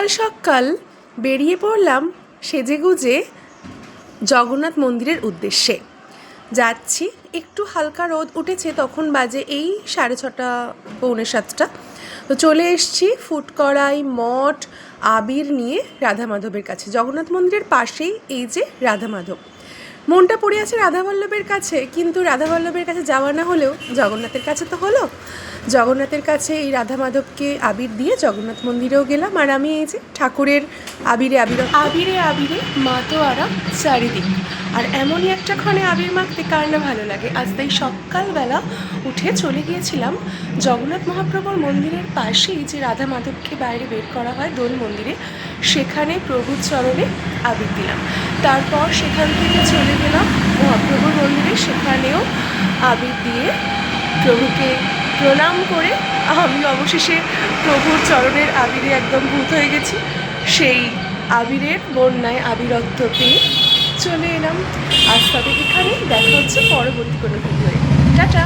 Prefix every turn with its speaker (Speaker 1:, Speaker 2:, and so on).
Speaker 1: সকাল সকাল বেরিয়ে পড়লাম সেজেগুজে জগন্নাথ মন্দিরের উদ্দেশ্যে। যাচ্ছি, একটু হালকা রোদ উঠেছে, তখন বাজে এই 6:30 পৌনে 7টা। তো চলে এসছি ফুটকড়াই মঠ আবির নিয়ে রাধা মাধবের কাছে। জগন্নাথ মন্দিরের পাশেই এই যে রাধা মাধব। মনটা পড়ে আছে রাধাবল্লভের কাছে, কিন্তু রাধাবল্লভের কাছে যাওয়া না হলেও জগন্নাথের কাছে তো হলো। জগন্নাথের কাছে এই রাধা মাধবকে আবির দিয়ে জগন্নাথ মন্দিরেও গেলাম। আর আমি এই যে ঠাকুরের আবিরে আবিরে মাতোয়ারা চারিদিক। আর এমনই একটা ক্ষণে আবির মাখতে কার না ভালো লাগে। আজ তাই সকালবেলা উঠে চলে গিয়েছিলাম জগন্নাথ মহাপ্রভুর মন্দিরের পাশেই যে রাধা মাধবকে বাইরে বের করা হয় দোল মন্দিরে, সেখানে প্রভুর চরণে আবির দিলাম। তারপর সেখান থেকে চলে গেলাম মহাপ্রভুর মন্দিরে, সেখানেও আবির দিয়ে প্রভুকে প্রণাম করে আমি অবশেষে প্রভুর চরণের আবিরে একদম ভূত হয়ে গেছি। সেই আবিরের বন্যায় আবিরত্ব পেয়ে চলে এলাম। আজ তবে এখানে দেখা হচ্ছে পরবর্তী কোনো ভিডিওয়ে। টাটা।